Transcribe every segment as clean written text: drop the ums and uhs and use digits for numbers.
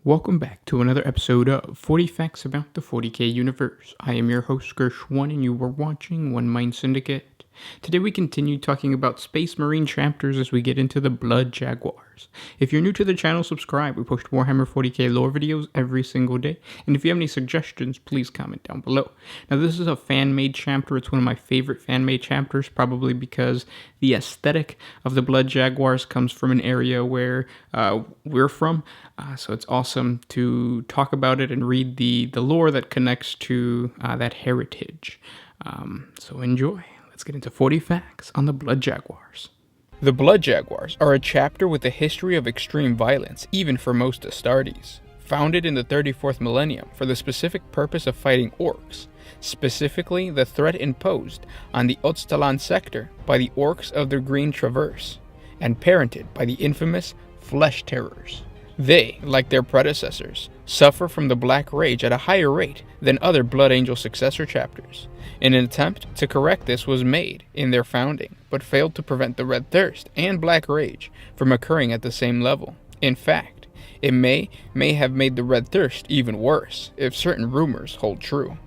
Welcome back to another episode of 40 Facts About the 40K Universe. I am your host, Gersh1, and you are watching One Mind Syndicate. Today we continue talking about Space Marine chapters as we get into the Blood Jaguars. If you're new to the channel, subscribe. We post Warhammer 40K lore videos every single day, and if you have any suggestions, please comment down below. Now this is a fan-made chapter. It's one of my favorite fan-made chapters, probably because the aesthetic of the Blood Jaguars comes from an area where we're from, so it's awesome to talk about it and read the lore that connects to that heritage. So enjoy. Let's get into 40 facts on the Blood Jaguars. The Blood Jaguars are a chapter with a history of extreme violence, even for most Astartes. Founded in the 34th millennium for the specific purpose of fighting orcs, specifically the threat imposed on the Otstalan sector by the orcs of the Green Traverse, and parented by the infamous Flesh Terrors. They, like their predecessors, suffer from the Black Rage at a higher rate than other Blood Angel successor chapters. An attempt to correct this was made in their founding, but failed to prevent the Red Thirst and Black Rage from occurring at the same level. In fact, it may have made the Red Thirst even worse, if certain rumors hold true.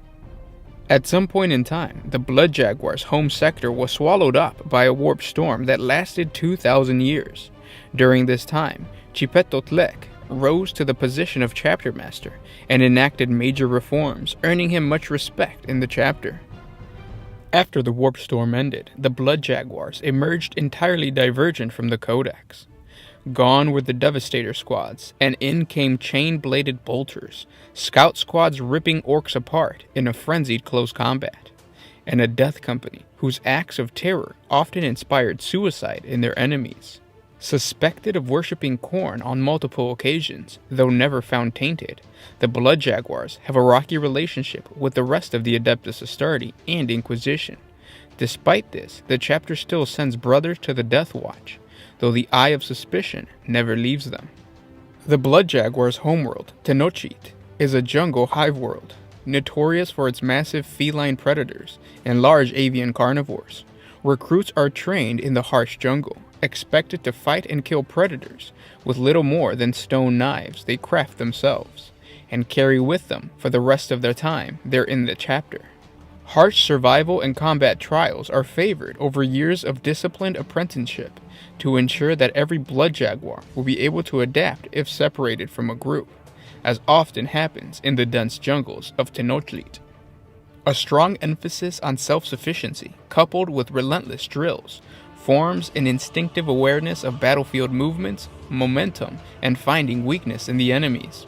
At some point in time, the Blood Jaguars' home sector was swallowed up by a warp storm that lasted 2,000 years. During this time, Chipetotlek rose to the position of chapter master and enacted major reforms, earning him much respect in the chapter. After the warp storm ended, the Blood Jaguars emerged entirely divergent from the Codex. Gone were the Devastator squads, and in came chain-bladed bolters, scout squads ripping orcs apart in a frenzied close combat, and a death company whose acts of terror often inspired suicide in their enemies. Suspected of worshipping corn on multiple occasions, though never found tainted, the Blood Jaguars have a rocky relationship with the rest of the Adeptus Astartes and Inquisition. Despite this, the chapter still sends brothers to the Death Watch, though the eye of suspicion never leaves them. The Blood Jaguars' homeworld, Tenochtitlan, is a jungle hive world, notorious for its massive feline predators and large avian carnivores. Recruits are trained in the harsh jungle, expected to fight and kill predators with little more than stone knives they craft themselves, and carry with them for the rest of their time they're in the chapter. Harsh survival and combat trials are favored over years of disciplined apprenticeship to ensure that every Blood Jaguar will be able to adapt if separated from a group, as often happens in the dense jungles of Tenochtitlan. A strong emphasis on self-sufficiency, coupled with relentless drills, forms an instinctive awareness of battlefield movements, momentum, and finding weakness in the enemies.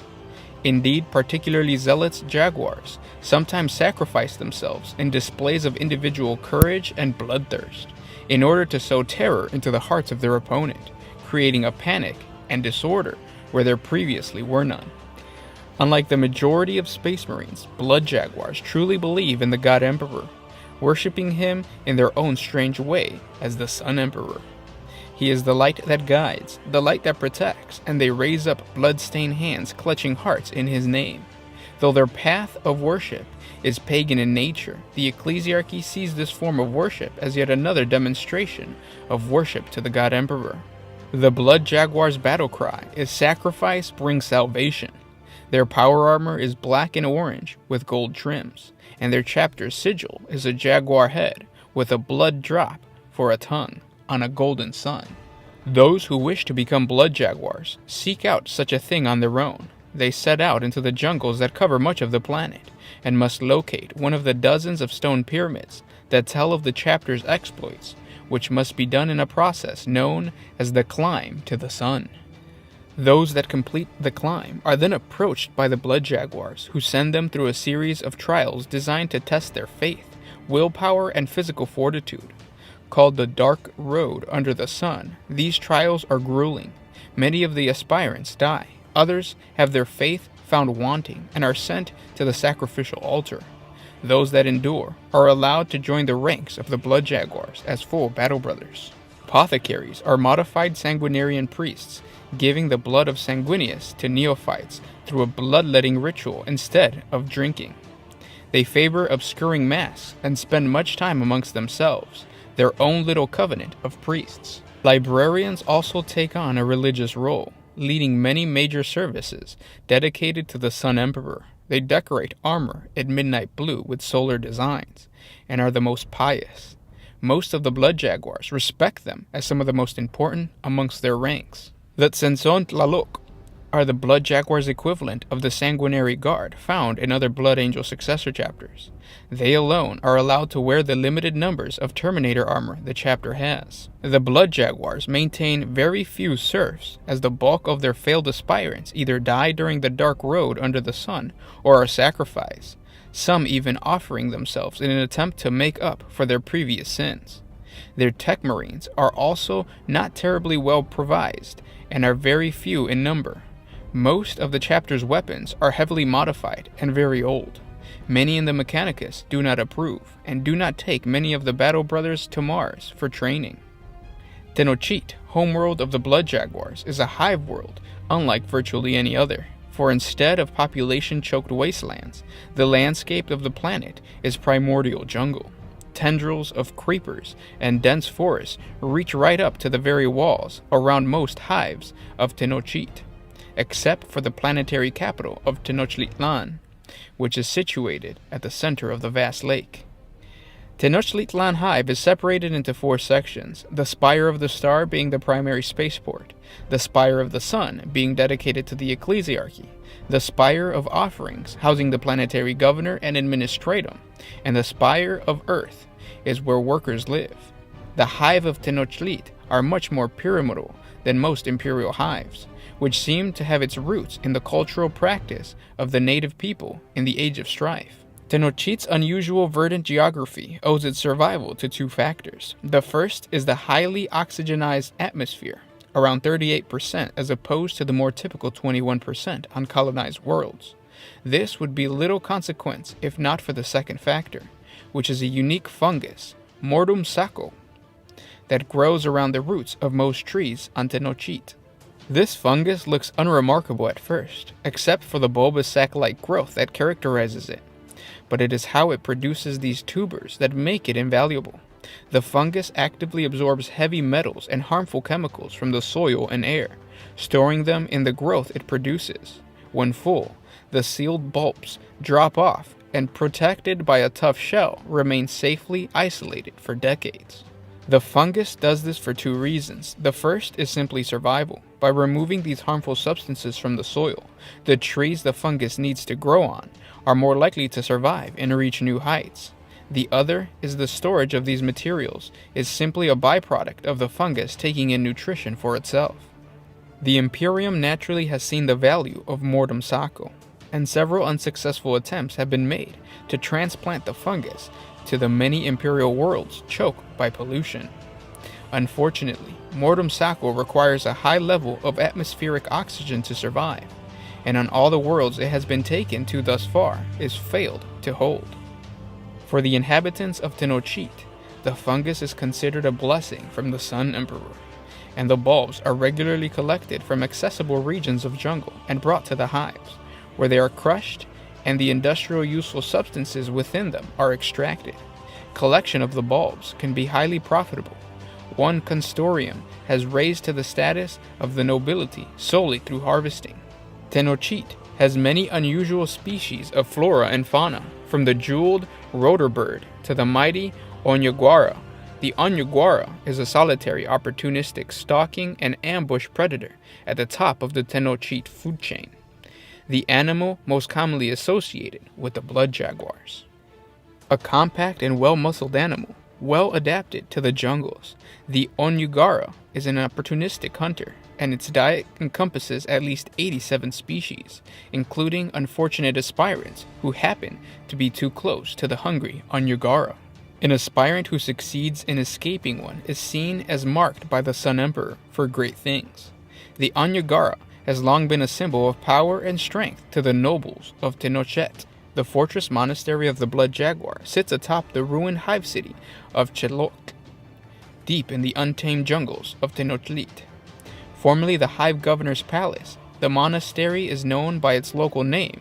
Indeed, particularly zealous Jaguars sometimes sacrifice themselves in displays of individual courage and bloodthirst, in order to sow terror into the hearts of their opponent, creating a panic and disorder where there previously were none. Unlike the majority of Space Marines, Blood Jaguars truly believe in the God Emperor, worshipping him in their own strange way as the Sun Emperor. He is the light that guides, the light that protects, and they raise up blood-stained hands clutching hearts in his name. Though their path of worship is pagan in nature, the ecclesiarchy sees this form of worship as yet another demonstration of worship to the God Emperor. The Blood Jaguars' battle cry is "Sacrifice brings salvation." Their power armor is black and orange with gold trims, and their chapter's sigil is a jaguar head with a blood drop for a tongue on a golden sun. Those who wish to become Blood Jaguars seek out such a thing on their own. They set out into the jungles that cover much of the planet, and must locate one of the dozens of stone pyramids that tell of the chapter's exploits, which must be done in a process known as the climb to the sun. Those that complete the climb are then approached by the Blood Jaguars, who send them through a series of trials designed to test their faith, willpower, and physical fortitude. Called the Dark Road Under the Sun, these trials are grueling. Many of the aspirants die. Others have their faith found wanting and are sent to the sacrificial altar. Those that endure are allowed to join the ranks of the Blood Jaguars as full battle brothers. Apothecaries are modified sanguinarian priests, giving the blood of Sanguinius to neophytes through a bloodletting ritual instead of drinking. They favor obscuring mass and spend much time amongst themselves, their own little covenant of priests. Librarians also take on a religious role, leading many major services dedicated to the Sun Emperor. They decorate armor in midnight blue with solar designs, and are the most pious. Most of the Blood Jaguars respect them as some of the most important amongst their ranks. The Tzenzon Tlalok are the Blood Jaguars' equivalent of the Sanguinary Guard found in other Blood Angel successor chapters. They alone are allowed to wear the limited numbers of Terminator armor the chapter has. The Blood Jaguars maintain very few serfs, as the bulk of their failed aspirants either die during the Dark Road under the sun or are sacrificed, some even offering themselves in an attempt to make up for their previous sins. Their tech marines are also not terribly well provised and are very few in number. Most of the chapter's weapons are heavily modified and very old. Many in the Mechanicus do not approve, and do not take many of the Battle Brothers to Mars for training. Tenochtitlan, homeworld of the Blood Jaguars, is a hive world, unlike virtually any other, for instead of population-choked wastelands, the landscape of the planet is primordial jungle. Tendrils of creepers and dense forests reach right up to the very walls around most hives of Tenochtitlan, except for the planetary capital of Tenochtitlan, which is situated at the center of the vast lake. Tenochtitlan Hive is separated into 4 sections, the Spire of the Star being the primary spaceport, the Spire of the Sun being dedicated to the Ecclesiarchy, the Spire of Offerings housing the planetary governor and administratum, and the Spire of Earth is where workers live. The Hive of Tenochtitlan are much more pyramidal than most imperial hives, which seem to have its roots in the cultural practice of the native people in the Age of Strife. Tenochtitlan's unusual verdant geography owes its survival to 2 factors. The first is the highly oxygenized atmosphere, around 38% as opposed to the more typical 21% on colonized worlds. This would be little consequence if not for the second factor, which is a unique fungus, Mortum sacco, that grows around the roots of most trees on Tenochtitlan. This fungus looks unremarkable at first, except for the bulbous sac-like growth that characterizes it, but it is how it produces these tubers that make it invaluable. The fungus actively absorbs heavy metals and harmful chemicals from the soil and air, storing them in the growth it produces. When full, the sealed bulbs drop off and, protected by a tough shell, remain safely isolated for decades. The fungus does this for 2 reasons. The first is simply survival. By removing these harmful substances from the soil, the trees the fungus needs to grow on are more likely to survive and reach new heights. The other is the storage of these materials is simply a byproduct of the fungus taking in nutrition for itself. The Imperium naturally has seen the value of Mortum sacco, and several unsuccessful attempts have been made to transplant the fungus to the many imperial worlds choked by pollution. Unfortunately, Mortum sacco requires a high level of atmospheric oxygen to survive, and on all the worlds it has been taken to thus far is failed to hold. For the inhabitants of Tenochtitlan, the fungus is considered a blessing from the Sun Emperor, and the bulbs are regularly collected from accessible regions of jungle and brought to the hives, where they are crushed and the industrial useful substances within them are extracted. Collection of the bulbs can be highly profitable. One constorium has raised to the status of the nobility solely through harvesting. Tenochtitlan has many unusual species of flora and fauna, from the jeweled rotor bird to the mighty Onyaguara. The Onyaguara is a solitary, opportunistic, stalking and ambush predator at the top of the Tenochtitlan food chain, the animal most commonly associated with the Blood Jaguars. A compact and well-muscled animal, well adapted to the jungles, the Onyaguara is an opportunistic hunter, and its diet encompasses at least 87 species, including unfortunate aspirants who happen to be too close to the hungry Onyaguara. An aspirant who succeeds in escaping one is seen as marked by the Sun Emperor for great things. The Onyaguara has long been a symbol of power and strength to the nobles of Tenochtitlan. The fortress monastery of the Blood Jaguar sits atop the ruined hive city of Chelok, deep in the untamed jungles of Tenochtitlan. Formerly the hive governor's palace, the monastery is known by its local name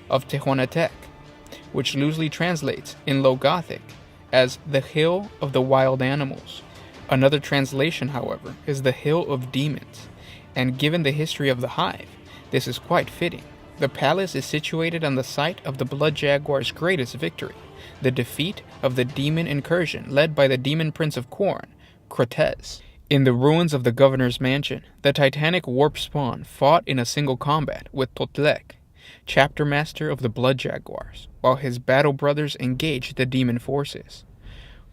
of Tehuantepec, which loosely translates in Low Gothic as the Hill of the Wild Animals. Another translation, however, is the Hill of Demons, and given the history of the Hive, this is quite fitting. The palace is situated on the site of the Blood Jaguars' greatest victory, the defeat of the demon incursion led by the demon prince of Khorne, Cortez. In the ruins of the governor's mansion, the titanic warp spawn fought in a single combat with Totlek, chapter master of the Blood Jaguars, while his battle brothers engaged the demon forces.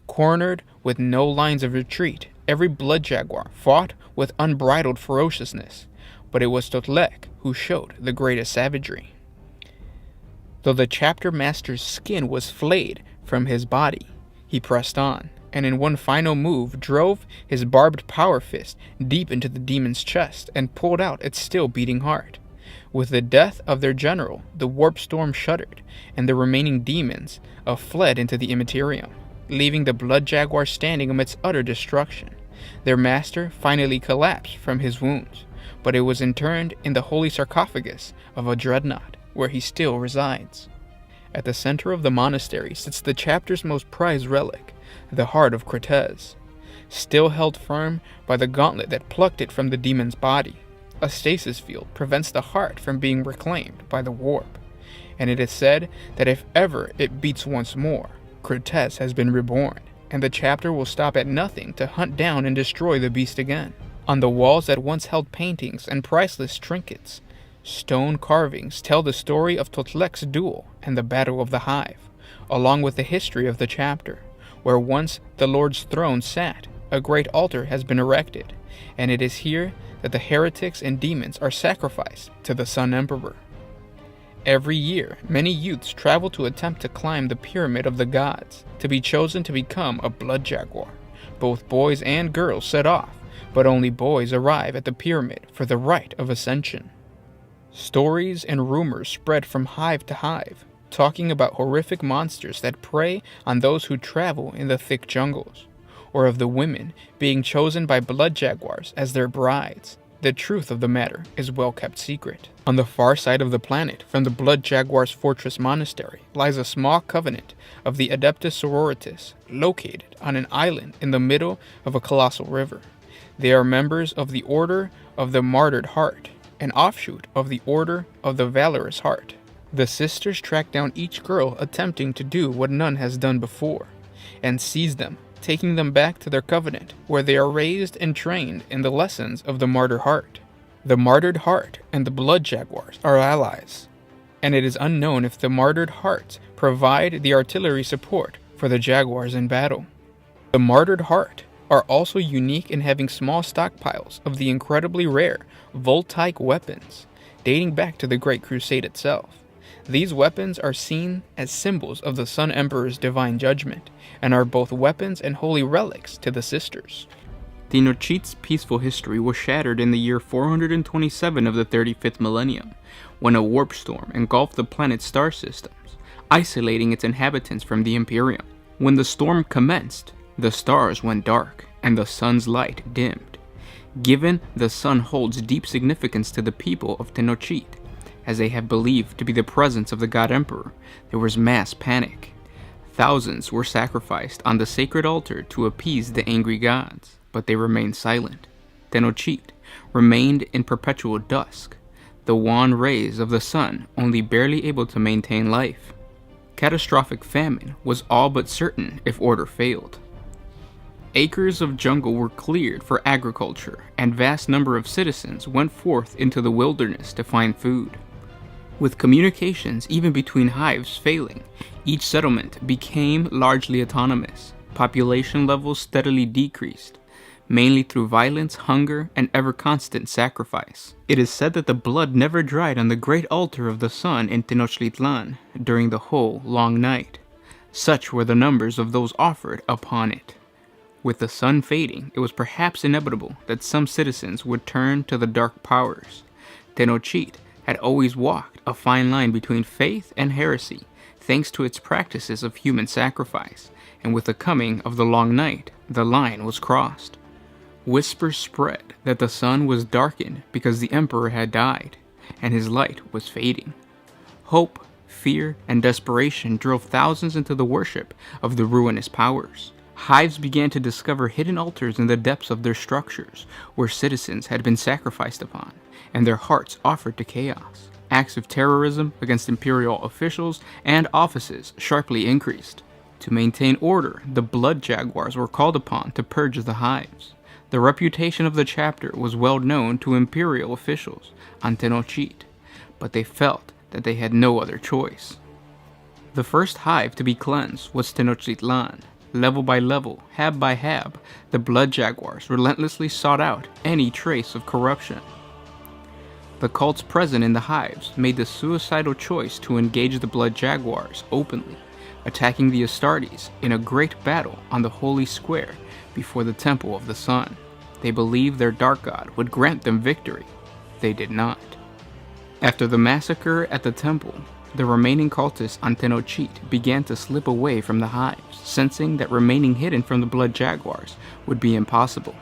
Cornered with no lines of retreat, every Blood Jaguar fought with unbridled ferociousness, but it was Totlek who showed the greatest savagery. Though the chapter master's skin was flayed from his body, he pressed on, and in one final move drove his barbed power fist deep into the demon's chest and pulled out its still beating heart. With the death of their general, the warp storm shuddered, and the remaining demons fled into the immaterium, leaving the Blood Jaguar standing amidst utter destruction. Their master finally collapsed from his wounds, but it was interned in the holy sarcophagus of a dreadnought, where he still resides. At the center of the monastery sits the chapter's most prized relic, the heart of Cortez, still held firm by the gauntlet that plucked it from the demon's body. A stasis field prevents the heart from being reclaimed by the warp, and it is said that if ever it beats once more, Cortez has been reborn, and the chapter will stop at nothing to hunt down and destroy the beast again. On the walls that once held paintings and priceless trinkets, stone carvings tell the story of Totlek's duel and the Battle of the Hive, along with the history of the chapter. Where once the Lord's throne sat, a great altar has been erected, and it is here that the heretics and demons are sacrificed to the Sun Emperor. Every year, many youths travel to attempt to climb the Pyramid of the Gods, to be chosen to become a Blood Jaguar. Both boys and girls set off, but only boys arrive at the pyramid for the rite of ascension. Stories and rumors spread from hive to hive, talking about horrific monsters that prey on those who travel in the thick jungles, or of the women being chosen by Blood Jaguars as their brides. The truth of the matter is well kept secret. On the far side of the planet, from the Blood Jaguars' fortress Monastery, lies a small covenant of the Adeptus Sororitas, located on an island in the middle of a colossal river. They are members of the Order of the Martyred Heart, an offshoot of the Order of the Valorous Heart. The sisters track down each girl attempting to do what none has done before, and seize them, taking them back to their covenant, where they are raised and trained in the lessons of the Martyred Heart. The Martyred Heart and the Blood Jaguars are allies, and it is unknown if the Martyred Hearts provide the artillery support for the Jaguars in battle. The Martyred Heart are also unique in having small stockpiles of the incredibly rare Voltaic weapons, dating back to the Great Crusade itself. These weapons are seen as symbols of the Sun Emperor's divine judgment, and are both weapons and holy relics to the sisters. Tenochtitlan's peaceful history was shattered in the year 427 of the 35th millennium, when a warp storm engulfed the planet's star systems, isolating its inhabitants from the Imperium. When the storm commenced, the stars went dark, and the sun's light dimmed. Given the sun holds deep significance to the people of Tenochtitlan, as they have believed to be the presence of the God Emperor, there was mass panic. Thousands were sacrificed on the sacred altar to appease the angry gods, but they remained silent. Tenochtitlan remained in perpetual dusk, the wan rays of the sun only barely able to maintain life. Catastrophic famine was all but certain if order failed. Acres of jungle were cleared for agriculture, and vast number of citizens went forth into the wilderness to find food. With communications even between hives failing, each settlement became largely autonomous. Population levels steadily decreased, mainly through violence, hunger, and ever-constant sacrifice. It is said that the blood never dried on the great altar of the sun in Tenochtitlan during the whole long night. Such were the numbers of those offered upon it. With the sun fading, it was perhaps inevitable that some citizens would turn to the dark powers. Tenochtitlan had always walked a fine line between faith and heresy, thanks to its practices of human sacrifice, and with the coming of the long night, the line was crossed. Whispers spread that the sun was darkened because the emperor had died, and his light was fading. Hope, fear, and desperation drove thousands into the worship of the ruinous powers. Hives began to discover hidden altars in the depths of their structures, where citizens had been sacrificed upon, and their hearts offered to chaos. Acts of terrorism against imperial officials and offices sharply increased. To maintain order, the Blood Jaguars were called upon to purge the hives. The reputation of the chapter was well known to imperial officials on Tenochtitlan, but they felt that they had no other choice. The first hive to be cleansed was Tenochtitlan. Level by level, hab by hab, the Blood Jaguars relentlessly sought out any trace of corruption. The cults present in the hives made the suicidal choice to engage the Blood Jaguars openly, attacking the Astartes in a great battle on the Holy Square before the Temple of the Sun. They believed their dark god would grant them victory. They did not. After the massacre at the temple, the remaining cultists on Tenochtitlan began to slip away from the hives, sensing that remaining hidden from the Blood Jaguars would be impossible.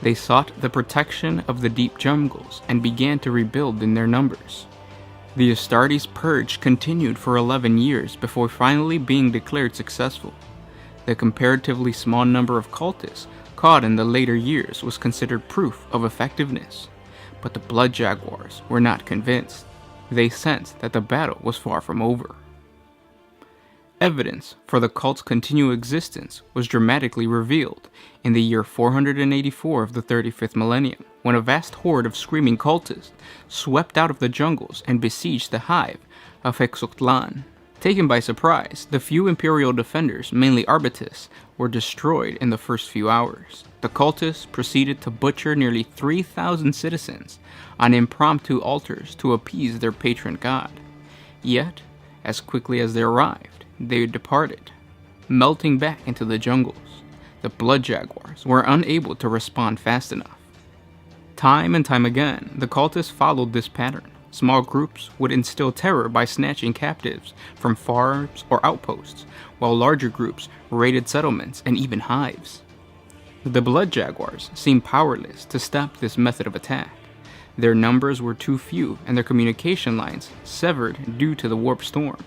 They sought the protection of the deep jungles and began to rebuild in their numbers. The Astartes purge continued for 11 years before finally being declared successful. The comparatively small number of cultists caught in the later years was considered proof of effectiveness, but the Blood Jaguars were not convinced. They sensed that the battle was far from over. Evidence for the cult's continued existence was dramatically revealed in the year 484 of the 35th millennium, when a vast horde of screaming cultists swept out of the jungles and besieged the hive of Hexoctlan. Taken by surprise, the few imperial defenders, mainly Arbites, were destroyed in the first few hours. The cultists proceeded to butcher nearly 3,000 citizens on impromptu altars to appease their patron god. Yet, as quickly as they arrived, they departed, melting back into the jungles. The Blood Jaguars were unable to respond fast enough. Time and time again, the cultists followed this pattern. Small groups would instill terror by snatching captives from farms or outposts, while larger groups raided settlements and even hives. The Blood Jaguars seemed powerless to stop this method of attack. Their numbers were too few and their communication lines severed due to the warp storm.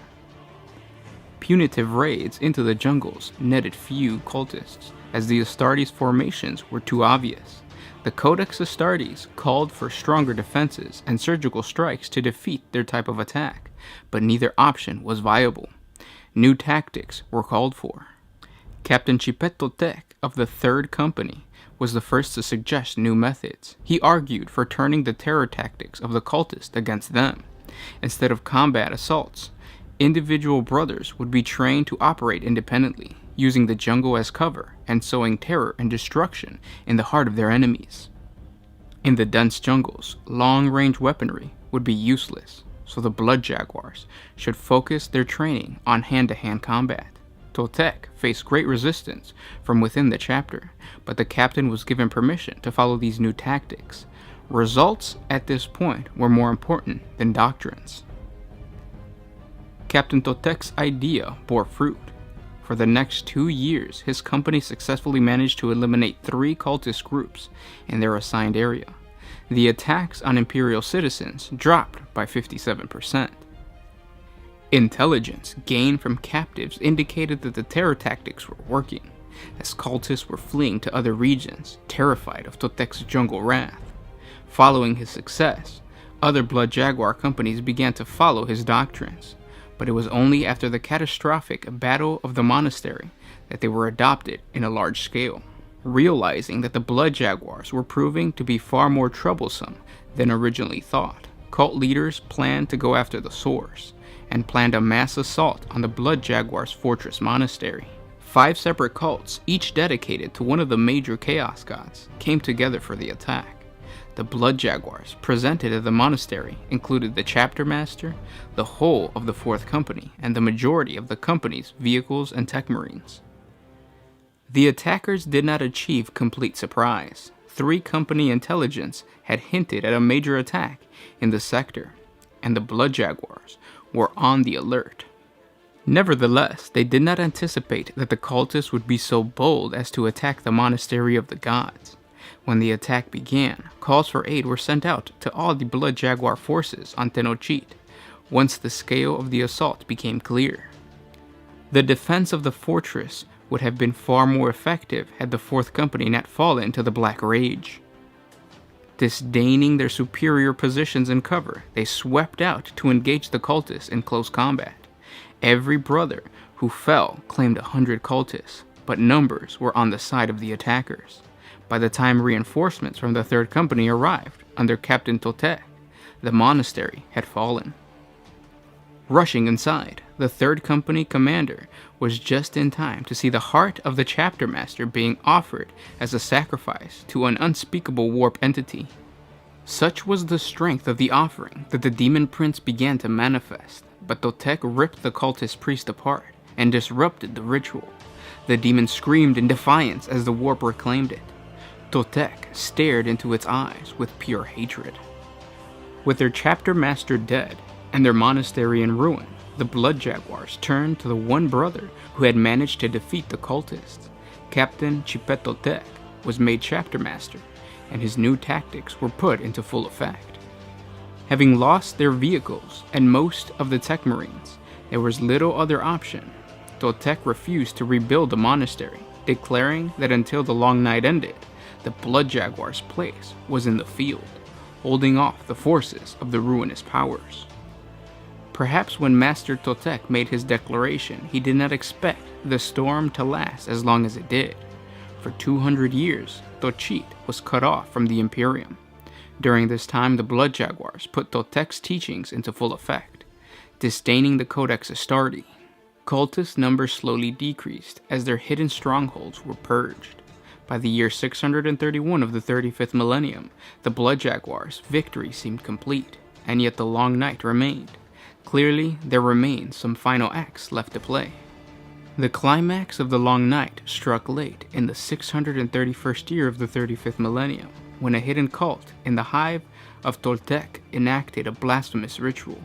Punitive raids into the jungles netted few cultists, as the Astartes formations were too obvious. The Codex Astartes called for stronger defenses and surgical strikes to defeat their type of attack, but neither option was viable. New tactics were called for. Captain Chipetotec of the 3rd Company was the first to suggest new methods. He argued for turning the terror tactics of the cultists against them. Instead of combat assaults, individual brothers would be trained to operate independently, using the jungle as cover and sowing terror and destruction in the heart of their enemies. In the dense jungles, long-range weaponry would be useless, so the Blood Jaguars should focus their training on hand-to-hand combat. Totec faced great resistance from within the chapter, but the captain was given permission to follow these new tactics. Results at this point were more important than doctrines. Captain Totec's idea bore fruit. For the next 2 years, his company successfully managed to eliminate 3 cultist groups in their assigned area. The attacks on imperial citizens dropped by 57%. Intelligence gained from captives indicated that the terror tactics were working, as cultists were fleeing to other regions, terrified of Totec's jungle wrath. Following his success, other Blood Jaguar companies began to follow his doctrines, but it was only after the catastrophic Battle of the Monastery that they were adopted in a large scale. Realizing that the Blood Jaguars were proving to be far more troublesome than originally thought, cult leaders planned to go after the source, and planned a mass assault on the Blood Jaguars' fortress monastery. 5 separate cults, each dedicated to one of the major chaos gods, came together for the attack. The Blood Jaguars presented at the monastery included the chapter master, the whole of the 4th Company, and the majority of the company's vehicles and tech marines. The attackers did not achieve complete surprise. 3 Company intelligence had hinted at a major attack in the sector, and the Blood Jaguars were on the alert. Nevertheless, they did not anticipate that the cultists would be so bold as to attack the monastery of the gods. When the attack began, calls for aid were sent out to all the Blood Jaguar forces on Tenochtitlan, once the scale of the assault became clear. The defense of the fortress would have been far more effective had the 4th Company not fallen to the Black Rage. Disdaining their superior positions in cover, they swept out to engage the cultists in close combat. Every brother who fell claimed 100 cultists, but numbers were on the side of the attackers. By the time reinforcements from the 3rd Company arrived under Captain Totek, the monastery had fallen. Rushing inside, the 3rd Company commander was just in time to see the heart of the chapter master being offered as a sacrifice to an unspeakable warp entity. Such was the strength of the offering that the demon prince began to manifest, but Totek ripped the cultist priest apart and disrupted the ritual. The demon screamed in defiance as the warp reclaimed it. Totek stared into its eyes with pure hatred. With their chapter master dead and their monastery in ruin, the Blood Jaguars turned to the one brother who had managed to defeat the cultists. Captain Chipetotek was made chapter master, and his new tactics were put into full effect. Having lost their vehicles and most of the tech marines, there was little other option. Totek refused to rebuild the monastery, declaring that until the long night ended, the Blood Jaguars' place was in the field, holding off the forces of the ruinous powers. Perhaps when Master Totek made his declaration, he did not expect the storm to last as long as it did. For 200 years, Tochit was cut off from the Imperium. During this time, the Blood Jaguars put Totek's teachings into full effect, disdaining the Codex Astartes. Cultist numbers slowly decreased as their hidden strongholds were purged. By the year 631 of the 35th millennium, the Blood Jaguars' victory seemed complete, and yet the long night remained. Clearly, there remained some final acts left to play. The climax of the long night struck late in the 631st year of the 35th millennium, when a hidden cult in the hive of Toltec enacted a blasphemous ritual.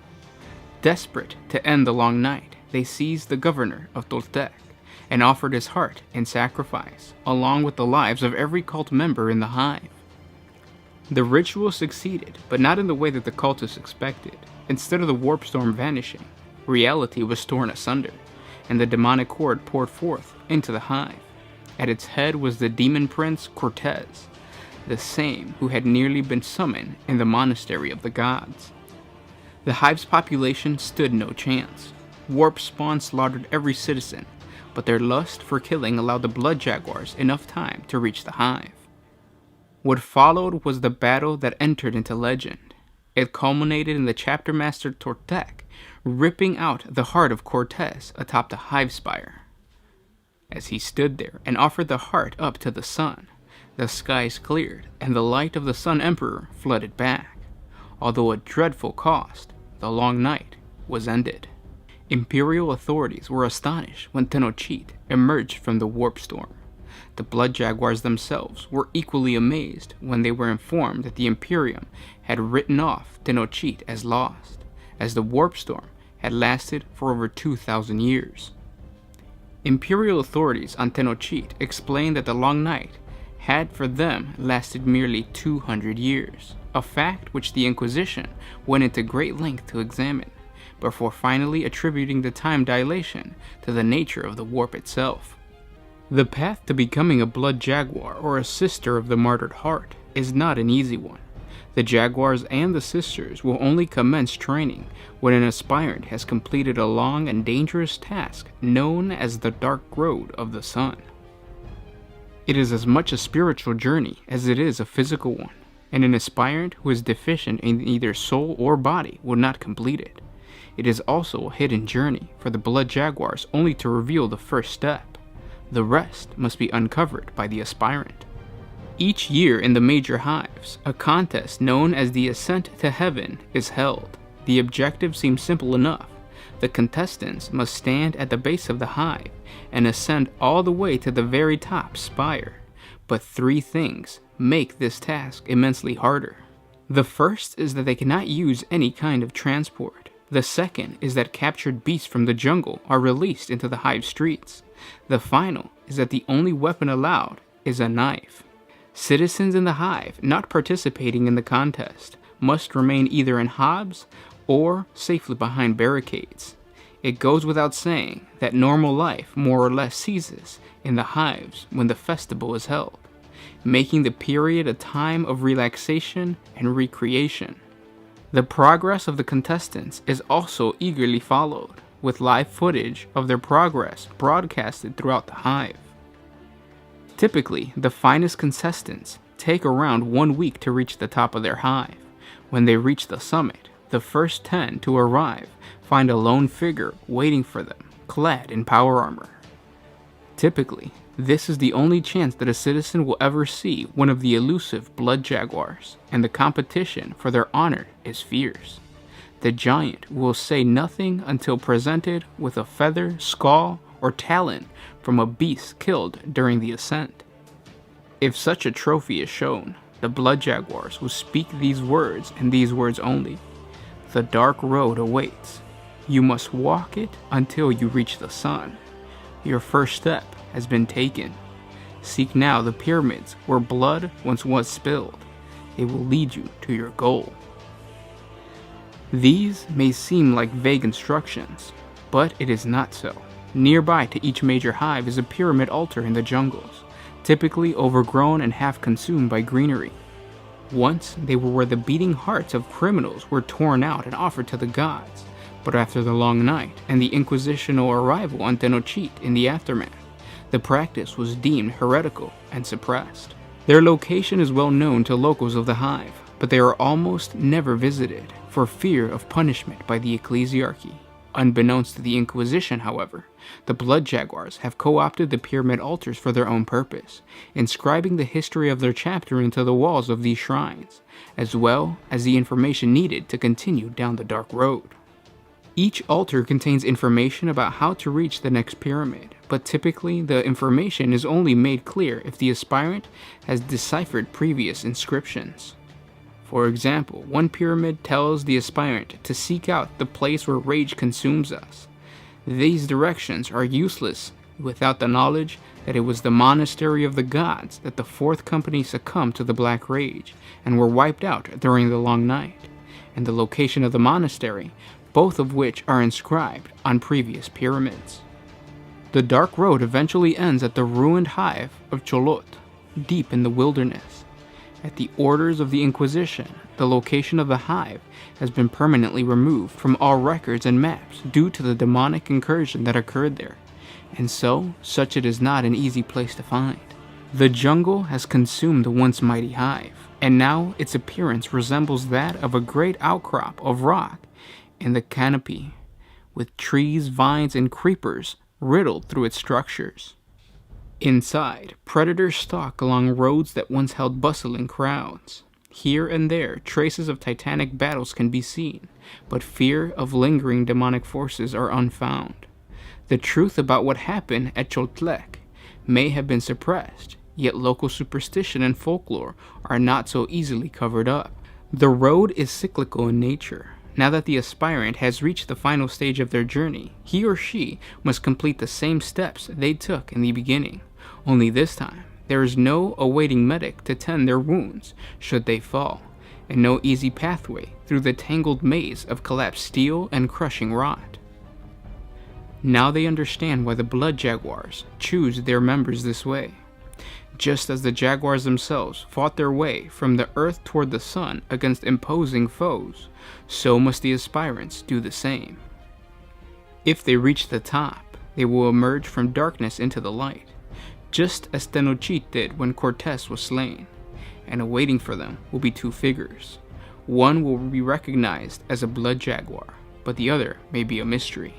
Desperate to end the long night, they seized the governor of Toltec and offered his heart in sacrifice, along with the lives of every cult member in the hive. The ritual succeeded, but not in the way that the cultists expected. Instead of the warp storm vanishing, reality was torn asunder, and the demonic horde poured forth into the hive. At its head was the demon prince Cortez, the same who had nearly been summoned in the monastery of the gods. The hive's population stood no chance. Warp spawn slaughtered every citizen, but their lust for killing allowed the Blood Jaguars enough time to reach the hive. What followed was the battle that entered into legend. It culminated in the chapter master Tortek ripping out the heart of Cortez atop the hive spire. As he stood there and offered the heart up to the sun, the skies cleared and the light of the Sun Emperor flooded back. Although at dreadful cost, the long night was ended. Imperial authorities were astonished when Tenochtitlan emerged from the warp storm. The Blood Jaguars themselves were equally amazed when they were informed that the Imperium had written off Tenochtitlan as lost, as the warp storm had lasted for over 2,000 years. Imperial authorities on Tenochtitlan explained that the long night had for them lasted merely 200 years, a fact which the Inquisition went into great length to examine, before finally attributing the time dilation to the nature of the warp itself. The path to becoming a Blood Jaguar or a Sister of the Martyred Heart is not an easy one. The Jaguars and the Sisters will only commence training when an aspirant has completed a long and dangerous task known as the Dark Road of the Sun. It is as much a spiritual journey as it is a physical one, and an aspirant who is deficient in either soul or body will not complete it. It is also a hidden journey for the Blood Jaguars only to reveal the first step. The rest must be uncovered by the aspirant. Each year in the major hives, a contest known as the Ascent to Heaven is held. The objective seems simple enough. The contestants must stand at the base of the hive and ascend all the way to the very top spire. But three things make this task immensely harder. The first is that they cannot use any kind of transport. The second is that captured beasts from the jungle are released into the hive streets. The final is that the only weapon allowed is a knife. Citizens in the hive not participating in the contest must remain either in hobs or safely behind barricades. It goes without saying that normal life more or less ceases in the hives when the festival is held, making the period a time of relaxation and recreation. The progress of the contestants is also eagerly followed, with live footage of their progress broadcasted throughout the hive. Typically, the finest contestants take around 1 week to reach the top of their hive. When they reach the summit, the first 10 to arrive find a lone figure waiting for them, clad in power armor. Typically, this is the only chance that a citizen will ever see one of the elusive blood jaguars, and the competition for their honor is fierce. The giant will say nothing until presented with a feather, skull, or talon from a beast killed during the ascent. If such a trophy is shown, the blood jaguars will speak these words and these words only. The dark road awaits. You must walk it until you reach the sun. Your first step has been taken. Seek now the pyramids where blood once was spilled. They will lead you to your goal. These may seem like vague instructions, but it is not so. Nearby to each major hive is a pyramid altar in the jungles, typically overgrown and half consumed by greenery. Once they were where the beating hearts of criminals were torn out and offered to the gods, but after the long night and the inquisitional arrival on Tenochtitlan in the aftermath, the practice was deemed heretical and suppressed. Their location is well known to locals of the hive, but they are almost never visited for fear of punishment by the ecclesiarchy. Unbeknownst to the Inquisition, however, the blood jaguars have co-opted the pyramid altars for their own purpose, inscribing the history of their chapter into the walls of these shrines, as well as the information needed to continue down the dark road. Each altar contains information about how to reach the next pyramid, but typically the information is only made clear if the aspirant has deciphered previous inscriptions. For example, one pyramid tells the aspirant to seek out the place where rage consumes us. These directions are useless without the knowledge that it was the Monastery of the Gods that the Fourth Company succumbed to the Black Rage and were wiped out during the Long Night, and the location of the monastery, both of which are inscribed on previous pyramids. The dark road eventually ends at the ruined hive of Cholot, deep in the wilderness. At the orders of the Inquisition, the location of the hive has been permanently removed from all records and maps due to the demonic incursion that occurred there, and such it is not an easy place to find. The jungle has consumed the once mighty hive, and now its appearance resembles that of a great outcrop of rock in the canopy, with trees, vines, and creepers riddled through its structures. Inside, predators stalk along roads that once held bustling crowds. Here and there, traces of titanic battles can be seen, but fear of lingering demonic forces are unfound. The truth about what happened at Choltlec may have been suppressed, yet local superstition and folklore are not so easily covered up. The road is cyclical in nature. Now that the aspirant has reached the final stage of their journey, he or she must complete the same steps they took in the beginning. Only this time, there is no awaiting medic to tend their wounds should they fall, and no easy pathway through the tangled maze of collapsed steel and crushing rot. Now they understand why the blood jaguars choose their members this way. Just as the jaguars themselves fought their way from the earth toward the sun against imposing foes, so must the aspirants do the same. If they reach the top, they will emerge from darkness into the light, just as Tenochtitlan did when Cortés was slain, and awaiting for them will be two figures. One will be recognized as a blood jaguar, but the other may be a mystery.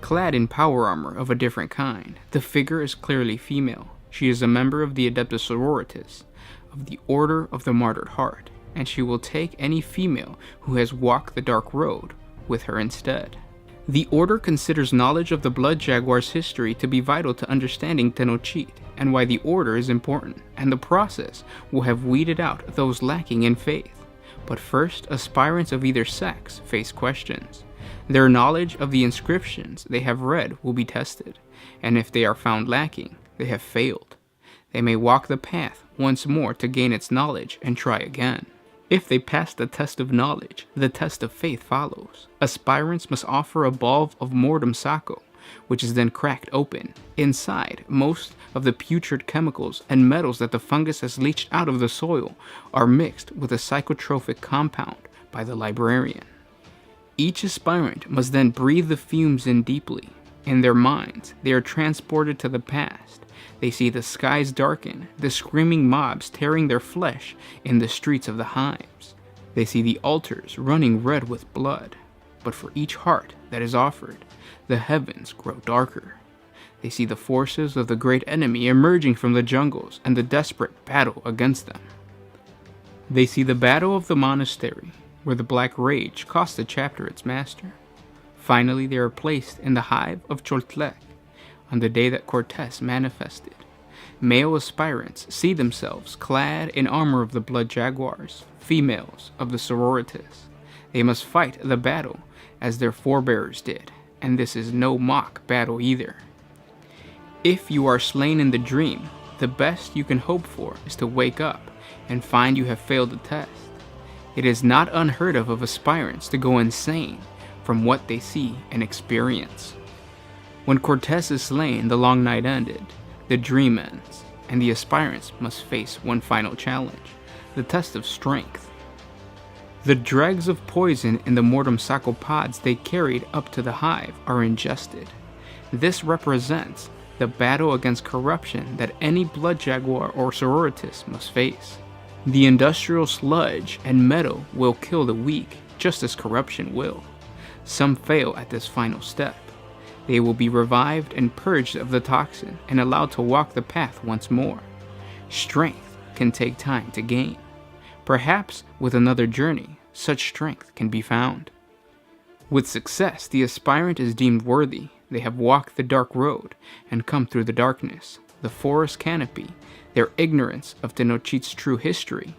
Clad in power armor of a different kind, the figure is clearly female. She is a member of the Adeptus Sororitas, of the Order of the Martyred Heart, and she will take any female who has walked the dark road with her instead. The Order considers knowledge of the Blood Jaguar's history to be vital to understanding Tenochtitlan, and why the Order is important, and the process will have weeded out those lacking in faith. But first, aspirants of either sex face questions. Their knowledge of the inscriptions they have read will be tested, and if they are found lacking, they have failed. They may walk the path once more to gain its knowledge and try again. If they pass the test of knowledge, the test of faith follows. Aspirants must offer a bulb of mortem sacco, which is then cracked open. Inside, most of the putrid chemicals and metals that the fungus has leached out of the soil are mixed with a psychotropic compound by the librarian. Each aspirant must then breathe the fumes in deeply. In their minds, they are transported to the past. They see the skies darken, the screaming mobs tearing their flesh in the streets of the hives. They see the altars running red with blood. But for each heart that is offered, the heavens grow darker. They see the forces of the great enemy emerging from the jungles and the desperate battle against them. They see the battle of the Monastery, where the Black Rage cost the chapter its master. Finally, they are placed in the hive of Choltlek on the day that Cortez manifested. Male aspirants see themselves clad in armor of the Blood Jaguars, females of the Sororitas. They must fight the battle as their forebears did, and this is no mock battle either. If you are slain in the dream, the best you can hope for is to wake up and find you have failed the test. It is not unheard of aspirants to go insane from what they see and experience. When Cortez is slain, the long night ended, the dream ends, and the aspirants must face one final challenge, the test of strength. The dregs of poison in the mortem sarcopods they carried up to the hive are ingested. This represents the battle against corruption that any blood jaguar or sororitas must face. The industrial sludge and metal will kill the weak, just as corruption will. Some fail at this final step. They will be revived and purged of the toxin and allowed to walk the path once more. Strength can take time to gain. Perhaps with another journey, such strength can be found. With success, the aspirant is deemed worthy. They have walked the dark road and come through the darkness, the forest canopy, their ignorance of Tenochtitlan's true history,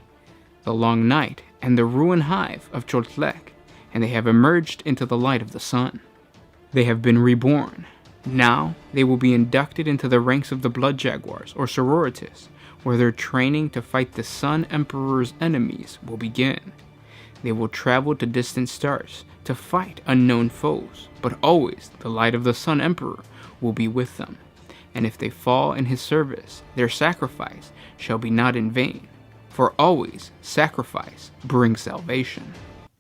the long night, and the ruined hive of Choltlek, and they have emerged into the light of the sun. They have been reborn. Now they will be inducted into the ranks of the Blood Jaguars or Sororitas, where their training to fight the Sun Emperor's enemies will begin. They will travel to distant stars to fight unknown foes, but always the light of the Sun Emperor will be with them. And if they fall in his service, their sacrifice shall be not in vain, for always sacrifice brings salvation.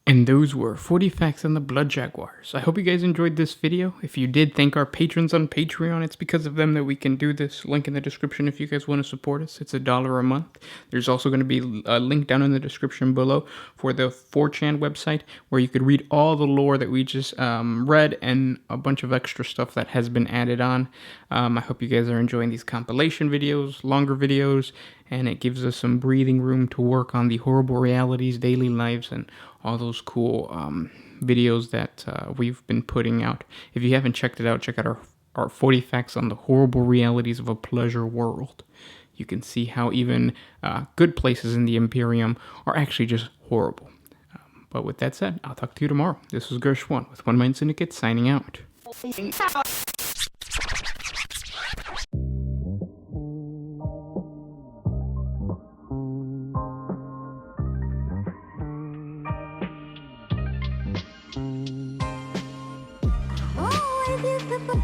And those were 40 facts on the Blood Jaguars. I hope you guys enjoyed this video. If you did, thank our patrons on Patreon. It's because of them that we can do this. Link in the description if you guys want to support us. It's $1 a month. There's also going to be a link down in the description below for the 4chan website where you could read all the lore that we just read and a bunch of extra stuff that has been added on. I hope you guys are enjoying these compilation videos, longer videos, and it gives us some breathing room to work on the horrible realities, daily lives, and all those cool videos that we've been putting out. If you haven't checked it out, check out our 40 facts on the horrible realities of a pleasure world. You can see how even good places in the Imperium are actually just horrible. But with that said, I'll talk to you tomorrow. This was Gershwan with One Mind Syndicate signing out. Oh, I did the